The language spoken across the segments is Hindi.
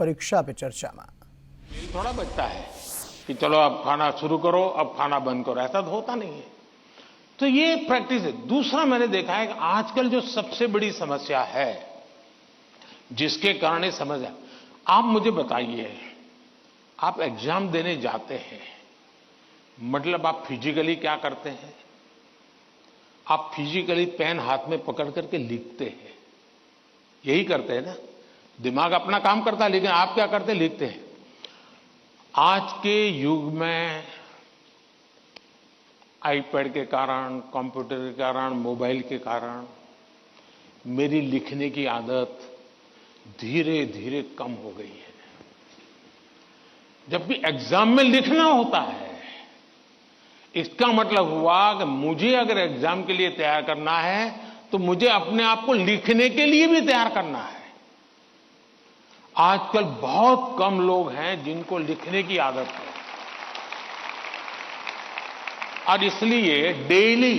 परीक्षा पे चर्चाમાં। थोड़ा बचता है कि चलो अब खाना शुरू करो, अब खाना बंद करो, ऐसा तो होता नहीं है। तो ये प्रैक्टिस है। दूसरा मैंने देखा है कि आजकल जो सबसे बड़ी समस्या है, जिसके कारण ये समस्या, आप मुझे बताइए, आप एग्जाम देने जाते हैं, मतलब आप फिजिकली क्या करते हैं? आप फिजिकली पेन हाथ में पकड़ करके लिखते हैं, यही करते हैं ना। दिमाग अपना काम करता है, लेकिन आप क्या करते हैं? लिखते हैं। आज के युग में आईपैड के कारण, कंप्यूटर के कारण, मोबाइल के कारण मेरी लिखने की आदत धीरे धीरे कम हो गई है। जबकि एग्जाम में लिखना होता है, इसका मतलब हुआ कि मुझे अगर एग्जाम के लिए तैयार करना है तो मुझे अपने आप को लिखने के लिए भी तैयार करना है। आजकल बहुत कम लोग हैं जिनको लिखने की आदत है, और इसलिए डेली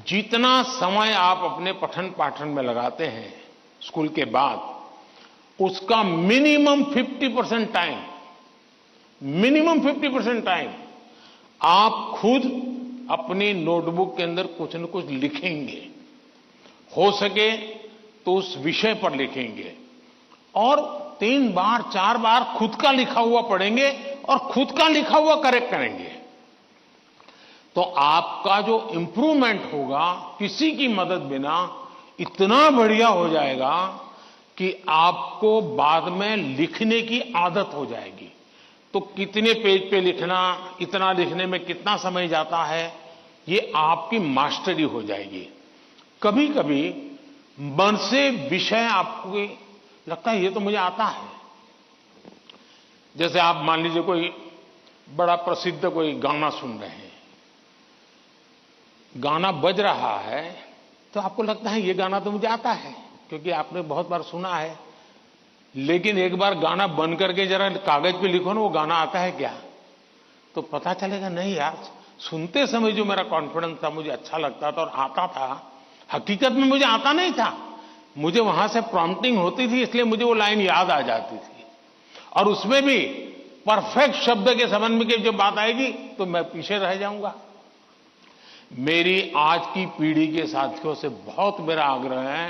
जितना समय आप अपने पठन पाठन में लगाते हैं स्कूल के बाद, उसका मिनिमम 50% टाइम आप खुद अपनी नोटबुक के अंदर कुछ न कुछ लिखेंगे। हो सके तो उस विषय पर लिखेंगे, और 3 बार 4 बार खुद का लिखा हुआ पढ़ेंगे और खुद का लिखा हुआ करेक्ट करेंगे। तो आपका जो इंप्रूवमेंट होगा किसी की मदद बिना इतना बढ़िया हो जाएगा कि आपको बाद में लिखने की आदत हो जाएगी। तो कितने पेज पे लिखना, इतना लिखने में कितना समय जाता है, ये आपकी मास्टरी हो जाएगी। कभी कभी मन से विषय आपको लगता है ये तो मुझे आता है। जैसे आप मान लीजिए कोई बड़ा प्रसिद्ध कोई गाना सुन रहे हैं, गाना बज रहा है, तो आपको लगता है ये गाना तो मुझे आता है, क्योंकि आपने बहुत बार सुना है। लेकिन एक बार गाना बंद करके जरा कागज पे लिखो ना, वो गाना आता है क्या, तो पता चलेगा नहीं यार, सुनते समय जो मेरा कॉन्फिडेंस था, मुझे अच्छा लगता था और आता था, हकीकत में मुझे आता नहीं था। मुझे वहां से प्रॉम्प्टिंग होती थी, इसलिए मुझे वो लाइन याद आ जाती थी, और उसमें भी परफेक्ट शब्द के संबंध में जब बात आएगी तो मैं पीछे रह जाऊंगा। मेरी आज की पीढ़ी के साथियों से बहुत मेरा आग्रह है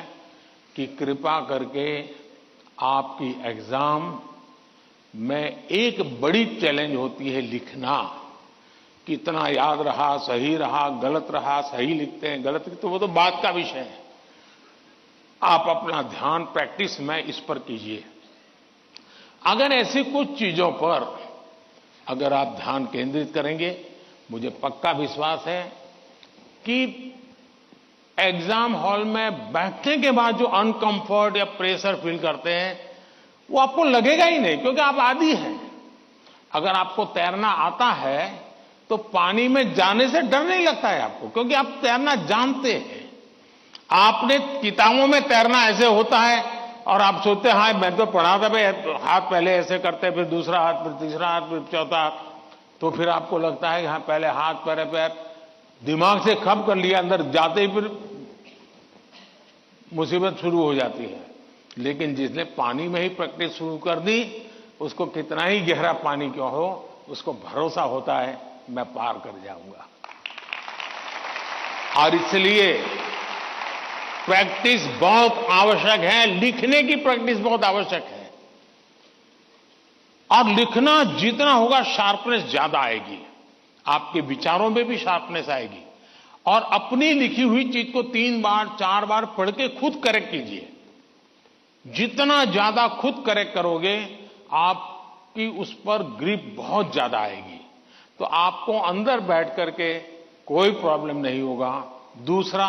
कि कृपा करके आपकी एग्जाम में एक बड़ी चैलेंज होती है लिखना। कितना याद रहा, सही रहा, गलत रहा, सही लिखते हैं, गलत लिखते, तो वो तो बात का विषय है। आप अपना ध्यान प्रैक्टिस में इस पर कीजिए। अगर ऐसी कुछ चीजों पर अगर आप ध्यान केंद्रित करेंगे, मुझे पक्का विश्वास है कि एग्जाम हॉल में बैठने के बाद जो अनकंफर्ट या प्रेशर फील करते हैं, वो आपको लगेगा ही नहीं, क्योंकि आप आदी हैं। अगर आपको तैरना आता है तो पानी में जाने से डर नहीं लगता है आपको, क्योंकि आप तैरना जानते हैं। आपने किताबों में तैरना ऐसे होता है और आप सोचते हैं हाँ मैं तो पढ़ा था भाई, हाथ पहले ऐसे करते, फिर दूसरा हाथ, फिर तीसरा हाथ, फिर चौथा हाथ, तो फिर आपको लगता है कि हाँ पहले हाथ पैर दिमाग से खप कर लिया, अंदर जाते ही फिर मुसीबत शुरू हो जाती है। लेकिन जिसने पानी में ही प्रैक्टिस शुरू कर दी, उसको कितना ही गहरा पानी क्यों हो, उसको भरोसा होता है मैं पार कर जाऊंगा। और इसलिए प्रैक्टिस बहुत आवश्यक है, लिखने की प्रैक्टिस बहुत आवश्यक है। और लिखना जितना होगा शार्पनेस ज्यादा आएगी, आपके विचारों में भी शार्पनेस आएगी। और अपनी लिखी हुई चीज को 3 बार 4 बार पढ़ के खुद करेक्ट कीजिए। जितना ज्यादा खुद करेक्ट करोगे, आपकी उस पर ग्रिप बहुत ज्यादा आएगी, तो आपको अंदर बैठ करके कोई प्रॉब्लम नहीं होगा। दूसरा,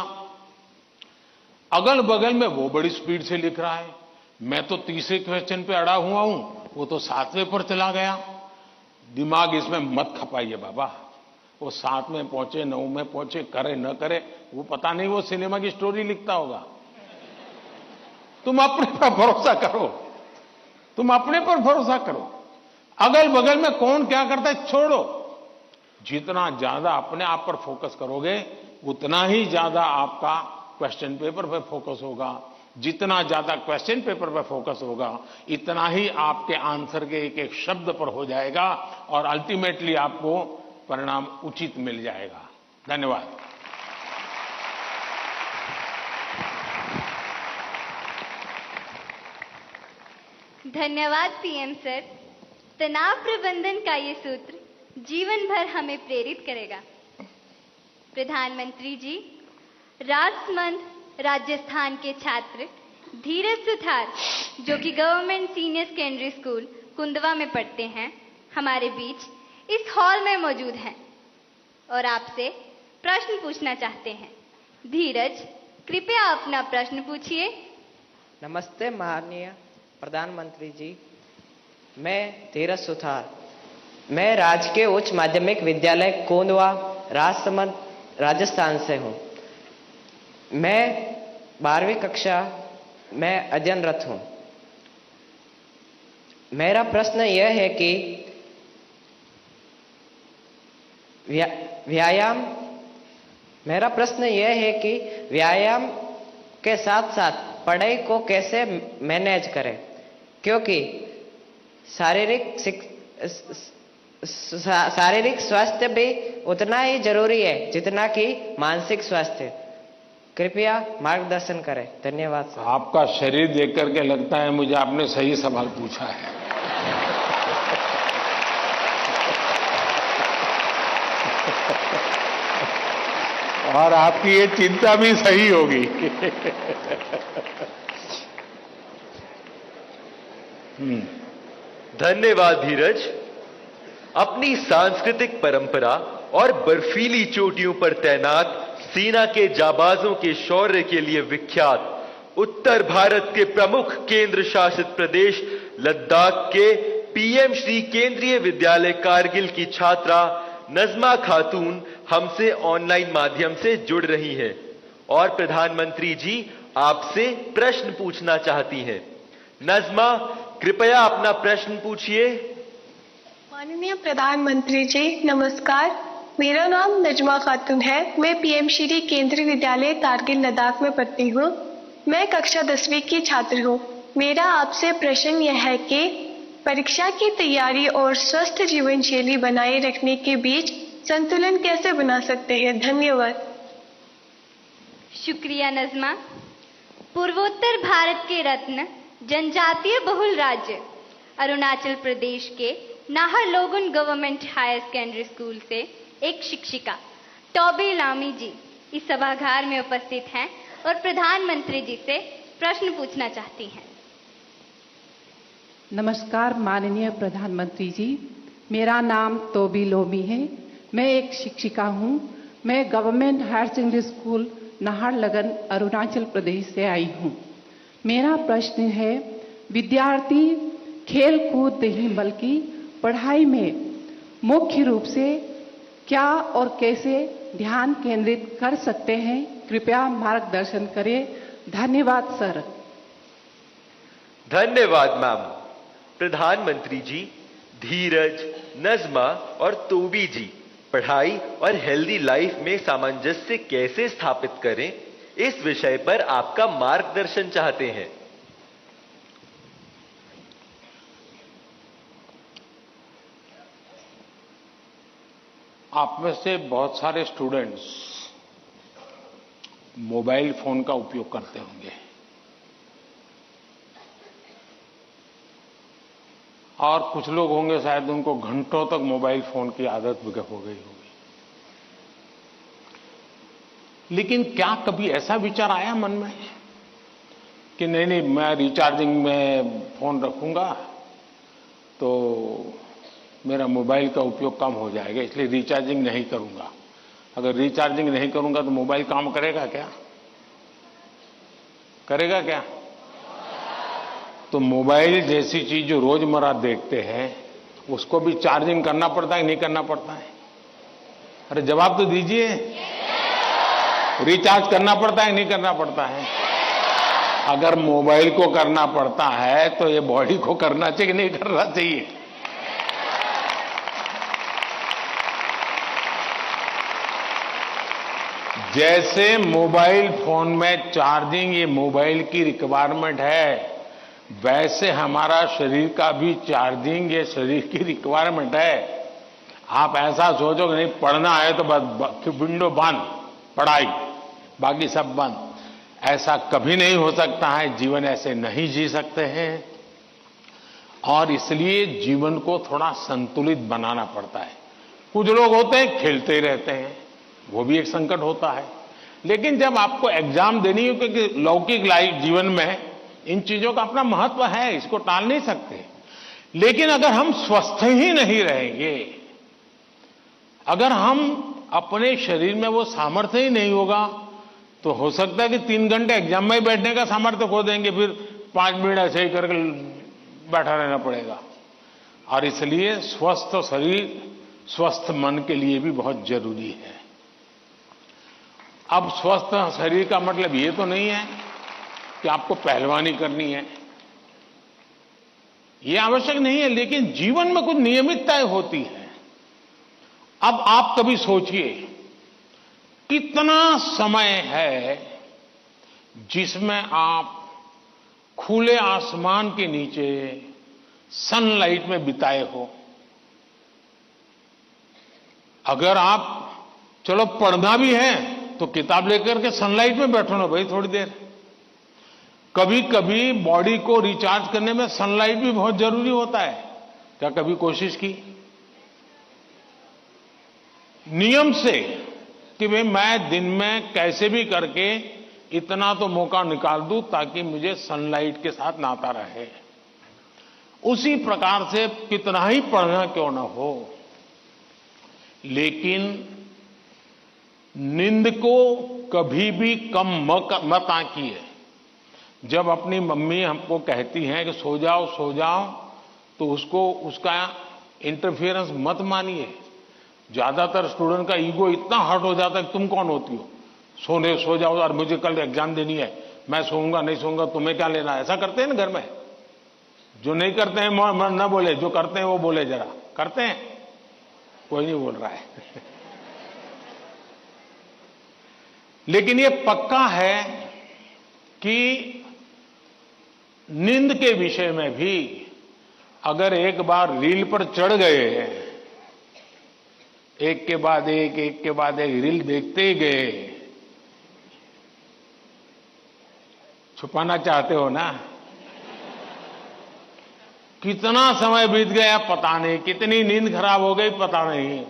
अगल बगल में वो बड़ी स्पीड से लिख रहा है, मैं तो तीसरे क्वेश्चन पे अड़ा हुआ हूं, वो तो 7वें पर चला गया। दिमाग इसमें मत खपाइए बाबा, वो 7 में पहुंचे, 9 में पहुंचे, करे न करे, वो पता नहीं, वो सिनेमा की स्टोरी लिखता होगा। तुम अपने पर भरोसा करो, तुम अपने पर भरोसा करो। अगल बगल में कौन क्या करता है छोड़ो। जितना ज्यादा अपने आप पर फोकस करोगे, उतना ही ज्यादा आपका क्वेश्चन पेपर पर फोकस होगा, जितना ज्यादा क्वेश्चन पेपर पर फोकस होगा, इतना ही आपके आंसर के एक एक शब्द पर हो जाएगा और अल्टीमेटली आपको परिणाम उचित मिल जाएगा। धन्यवाद। धन्यवाद पीएम सर। तनाव प्रबंधन का ये सूत्र जीवन भर हमें प्रेरित करेगा। प्रधानमंत्री जी, राजसमंद राजस्थान के छात्र धीरज सुथार, जो कि government senior secondary school Kundwa में पढ़ते हैं, हमारे बीच इस हॉल में मौजूद हैं और आपसे प्रश्न पूछना चाहते हैं। धीरज, कृपया अपना प्रश्न पूछिए। नमस्ते माननीय प्रधानमंत्री जी, मैं धीरज सुथार, मैं राजकीय उच्च माध्यमिक विद्यालय कोंदवा राजसमंद राजस्थान से हूँ। मैं 12वीं कक्षा में अध्ययनरत हूँ। मेरा प्रश्न यह है कि व्यायाम के साथ साथ पढ़ाई को कैसे मैनेज करें, क्योंकि शारीरिक स्वास्थ्य भी उतना ही जरूरी है जितना कि मानसिक स्वास्थ्य। कृपया मार्गदर्शन करें। धन्यवाद सर। आपका शरीर देख करके लगता है मुझे आपने सही सवाल पूछा है। और आपकी ये चिंता भी सही होगी। धन्यवाद धीरज। अपनी सांस्कृतिक परंपरा और बर्फीली चोटियों पर तैनात सेना के जाबाजों के शौर्य के लिए विख्यात उत्तर भारत के प्रमुख केंद्र शासित प्रदेश लद्दाख के पीएम श्री केंद्रीय विद्यालय कारगिल की छात्रा नजमा खातून हमसे ऑनलाइन माध्यम से जुड़ रही हैं और प्रधानमंत्री जी आपसे प्रश्न पूछना चाहती हैं। नजमा, कृपया अपना प्रश्न पूछिए। माननीय प्रधानमंत्री जी नमस्कार, मेरा नाम नजमा खातून है। मैं पीएम श्री केंद्रीय विद्यालय कारगिल लद्दाख में पढ़ती हूँ। मैं कक्षा 10वीं की छात्र हूँ। मेरा आपसे प्रश्न यह है कि परीक्षा की तैयारी और स्वस्थ जीवन शैली बनाए रखने के बीच संतुलन कैसे बना सकते हैं। धन्यवाद। शुक्रिया नजमा। पूर्वोत्तर भारत के रत्न जनजातीय बहुल राज्य अरुणाचल प्रदेश के नाहरलोगुन गवर्नमेंट हायर सेकेंडरी स्कूल से एक शिक्षिका टॉबी लामी जी इस सभागार में उपस्थित हैं और प्रधानमंत्री जी से प्रश्न पूछना चाहती हैं। नमस्कार माननीय प्रधानमंत्री जी, मेरा नाम तोबी लोमी है। मैं एक शिक्षिका हूँ। मैं government higher secondary school Naharlagun Arunachal Pradesh से आई हूँ। मेरा प्रश्न है, विद्यार्थी खेल कूद नहीं बल्कि पढ़ाई में मुख्य रूप से क्या और कैसे ध्यान केंद्रित कर सकते हैं। कृपया मार्गदर्शन करें। धन्यवाद सर। धन्यवाद मैम। प्रधानमंत्री जी, धीरज, नजमा और तोबी जी पढ़ाई और हेल्दी लाइफ में सामंजस्य कैसे स्थापित करें, इस विषय पर आपका मार्गदर्शन चाहते हैं। आप में से बहुत सारे स्टूडेंट्स मोबाइल फोन का उपयोग करते होंगे और कुछ लोग होंगे शायद उनको घंटों तक मोबाइल फोन की आदत हो गई होगी। लेकिन क्या कभी ऐसा विचार आया मन में कि नहीं मैं रिचार्जिंग में फोन रखूंगा तो मेरा मोबाइल का उपयोग कम हो जाएगा, इसलिए रिचार्जिंग नहीं करूंगा। अगर रिचार्जिंग नहीं करूंगा तो मोबाइल काम करेगा क्या? करेगा क्या? तो मोबाइल जैसी चीज जो रोजमर्रा देखते हैं उसको भी चार्जिंग करना पड़ता है नहीं करना पड़ता है? अरे जवाब तो दीजिए। रिचार्ज करना पड़ता है नहीं करना पड़ता है? अगर मोबाइल को करना पड़ता है तो ये बॉडी को करना चाहिए कि नहीं करना चाहिए? जैसे मोबाइल फोन में चार्जिंग ये मोबाइल की रिक्वायरमेंट है, वैसे हमारा शरीर का भी चार्जिंग ये शरीर की रिक्वायरमेंट है। आप ऐसा सोचो कि नहीं पढ़ना है तो बस विंडो बंद, पढ़ाई, बाकी सब बंद। ऐसा कभी नहीं हो सकता है, जीवन ऐसे नहीं जी सकते हैं। और इसलिए जीवन को थोड़ा संतुलित बनाना पड़ता है। कुछ लोग होते हैं खेलते ही रहते हैं, वो भी एक संकट होता है। लेकिन जब आपको एग्जाम देनी हो, क्योंकि लौकिक लाइफ जीवन में इन चीजों का अपना महत्व है, इसको टाल नहीं सकते। लेकिन अगर हम स्वस्थ ही नहीं रहेंगे, अगर हम अपने शरीर में वो सामर्थ्य ही नहीं होगा, तो हो सकता है कि 3 घंटे एग्जाम में बैठने का सामर्थ्य खो देंगे, फिर 5 मिनट ऐसे ही करके बैठा रहना पड़ेगा। और इसलिए स्वस्थ शरीर स्वस्थ मन के लिए भी बहुत जरूरी है। अब स्वस्थ शरीर का मतलब ये तो नहीं है कि आपको पहलवानी करनी है, ये आवश्यक नहीं है, लेकिन जीवन में कुछ नियमितताएं होती है। अब आप कभी सोचिए कितना समय है जिसमें आप खुले आसमान के नीचे सनलाइट में बिताए हो। अगर आप चलो पढ़ना भी है तो किताब लेकर के सनलाइट में बैठो ना भाई थोड़ी देर। कभी कभी बॉडी को रिचार्ज करने में सनलाइट भी बहुत जरूरी होता है। क्या कभी कोशिश की नियम से कि भाई मैं दिन में कैसे भी करके इतना तो मौका निकाल दूं ताकि मुझे सनलाइट के साथ नाता रहे। उसी प्रकार से कितना ही पढ़ना क्यों ना हो, लेकिन नींद को कभी भी कम मत आंकिए। जब अपनी मम्मी हमको कहती हैं कि सो जाओ, तो उसका इंटरफेरेंस मत मानिए। ज्यादातर स्टूडेंट का ईगो इतना हर्ट हो जाता है कि तुम कौन होती हो, सो जाओ और मुझे कल एग्जाम देनी है, मैं सोऊंगा नहीं सोऊंगा, तुम्हें क्या लेना। ऐसा करते हैं ना घर में। जो नहीं करते हैं न बोले, जो करते हैं वो बोले। जरा करते हैं, कोई नहीं बोल रहा है। लेकिन ये पक्का है कि नींद के विषय में भी अगर एक बार रील पर चढ़ गए, एक के बाद एक रील देखते ही गए, छुपाना चाहते हो ना। कितना समय बीत गया पता नहीं, कितनी नींद खराब हो गई पता नहीं।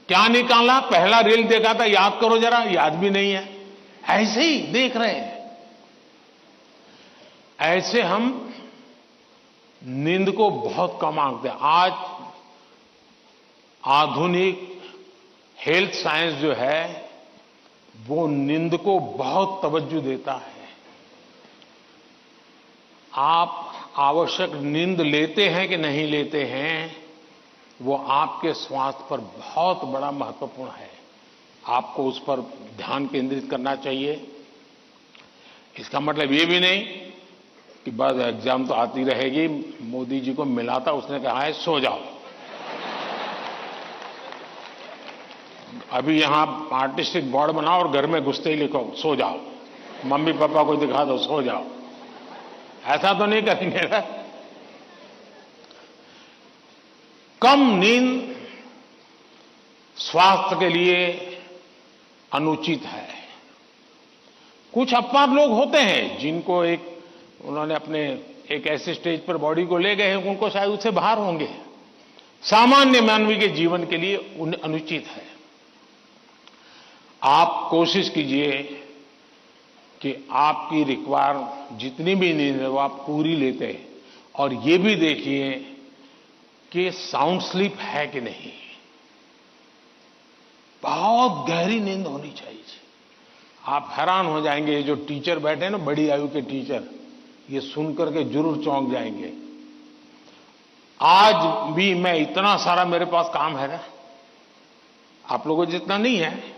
क्या निकाला, पहला रील देखा था, याद करो जरा, याद भी नहीं है, ऐसे ही देख रहे हैं। ऐसे हम नींद को बहुत कम आंकते हैं। आज आधुनिक हेल्थ साइंस जो है वो नींद को बहुत तवज्जो देता है। आप आवश्यक नींद लेते हैं कि नहीं लेते हैं, वो आपके स्वास्थ्य पर बहुत बड़ा महत्वपूर्ण है। आपको उस पर ध्यान केंद्रित करना चाहिए। इसका मतलब ये भी नहीं कि बस एग्जाम तो आती रहेगी। मोदी जी को मिला था, उसने कहा है सो जाओ। अभी यहां आर्टिस्टिक बोर्ड बनाओ और घर में घुसते ही लिखो सो जाओ, मम्मी पापा को दिखा दो सो जाओ। ऐसा तो नहीं करेंगे ना। कम नींद स्वास्थ्य के लिए अनुचित है। कुछ अपवाद लोग होते हैं जिनको उन्होंने अपने एक ऐसे स्टेज पर बॉडी को ले गए हैं, उनको शायद उससे बाहर होंगे। सामान्य मानवीय के जीवन के लिए अनुचित है। आप कोशिश कीजिए कि आपकी रिक्वायर जितनी भी नींद है वो आप पूरी लेते हैं, और ये भी देखिए कि साउंड स्लीप है कि नहीं। बहुत गहरी नींद होनी चाहिए। आप हैरान हो जाएंगे, ये जो टीचर बैठे हैं ना, बड़ी आयु के टीचर, ये सुनकर के जरूर चौंक जाएंगे। आज भी मैं इतना सारा मेरे पास काम है ना, आप लोगों जितना नहीं है।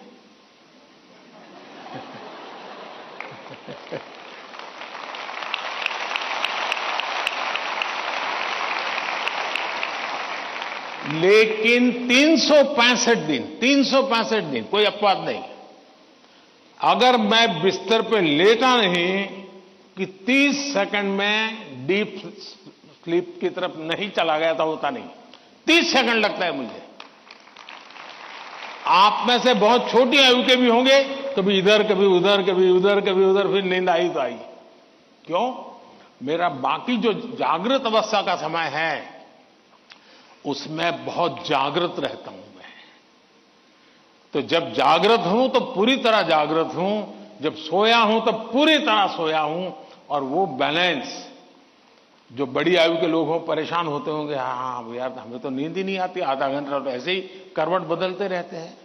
लेकिन 365 दिन कोई अपवाद नहीं, अगर मैं बिस्तर पे लेटा नहीं कि 30 सेकंड में डीप स्लीप की तरफ नहीं चला गया था, होता नहीं। 30 सेकंड लगता है मुझे। आप में से बहुत छोटी आयु के भी होंगे, कभी इधर कभी उधर, कभी उधर कभी उधर, फिर नींद आई तो आई। क्यों? मेरा बाकी जो जागृत अवस्था का समय है उसमें बहुत जागृत रहता हूं मैं। तो जब जागृत हूं तो पूरी तरह जागृत हूं, जब सोया हूं तो पूरी तरह सोया हूं। और वो बैलेंस, जो बड़ी आयु के लोग हो परेशान होते होंगे, हाँ यार हमें तो नींद ही नहीं आती, आधा घंटा तो ऐसे ही करवट बदलते रहते हैं,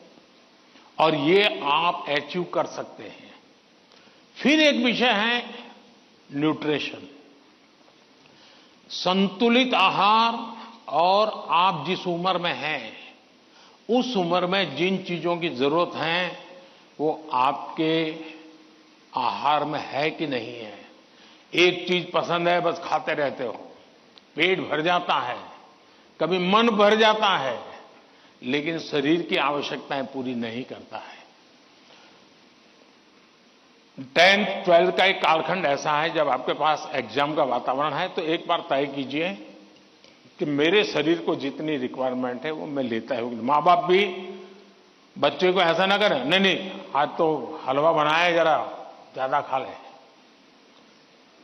और ये आप अचीव कर सकते हैं। फिर एक विषय है न्यूट्रिशन, संतुलित आहार। और आप जिस उम्र में हैं उस उम्र में जिन चीजों की जरूरत है वो आपके आहार में है कि नहीं है। एक चीज पसंद है, बस खाते रहते हो, पेट भर जाता है, कभी मन भर जाता है, लेकिन शरीर की आवश्यकताएं पूरी नहीं करता है। 10th 12th का एक कालखंड ऐसा है जब आपके पास एग्जाम का वातावरण है, तो एक बार तय कीजिए कि मेरे शरीर को जितनी रिक्वायरमेंट है वो मैं लेता हूं। माँ बाप भी बच्चे को ऐसा ना करें, नहीं नहीं आज तो हलवा बनाया है, जरा ज्यादा खा ले।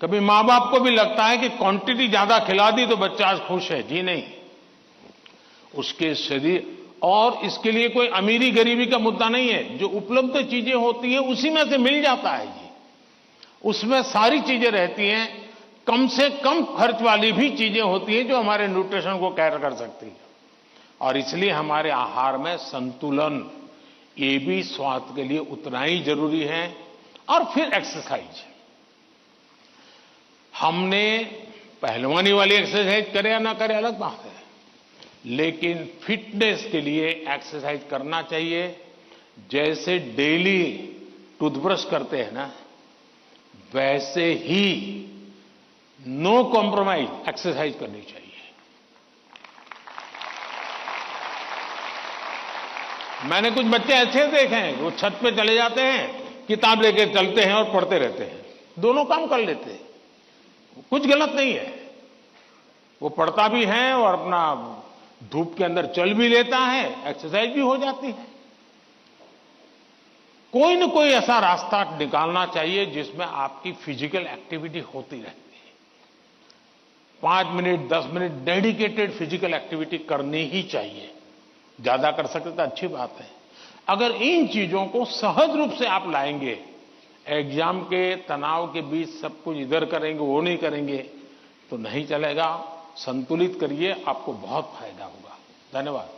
कभी माँ बाप को भी लगता है कि क्वांटिटी ज्यादा खिला दी तो बच्चा आज खुश है। जी नहीं, उसके शरीर, और इसके लिए कोई अमीरी गरीबी का मुद्दा नहीं है। जो उपलब्ध चीजें होती हैं उसी में से मिल जाता है जी, उसमें सारी चीजें रहती हैं। कम से कम खर्च वाली भी चीजें होती हैं जो हमारे न्यूट्रिशन को कैर कर सकती है। और इसलिए हमारे आहार में संतुलन, ये भी स्वास्थ्य के लिए उतना ही जरूरी है। और फिर एक्सरसाइज, हमने पहलवानी वाली एक्सरसाइज करे या ना करे अलग बात है, लेकिन फिटनेस के लिए एक्सरसाइज करना चाहिए। जैसे डेली टूथब्रश करते हैं ना, वैसे ही नो कॉम्प्रोमाइज एक्सरसाइज करनी चाहिए। मैंने कुछ बच्चे ऐसे देखे हैं, वो छत पे चले जाते हैं, किताब लेके चलते हैं और पढ़ते रहते हैं, दोनों काम कर लेते हैं। कुछ गलत नहीं है, वो पढ़ता भी है और अपना धूप के अंदर चल भी लेता है, एक्सरसाइज भी हो जाती है। कोई न कोई ऐसा रास्ता निकालना चाहिए जिसमें आपकी फिजिकल एक्टिविटी होती रहती है। 5 minute 10 minute dedicated physical activity करनी ही चाहिए। ज्यादा कर सकते तो अच्छी बात है। अगर इन चीजों को सहज रूप से आप लाएंगे, एग्जाम के तनाव के बीच सब कुछ इधर करेंगे वो नहीं करेंगे तो नहीं चलेगा। संतुलित करिए, आपको बहुत फायदा होगा। धन्यवाद।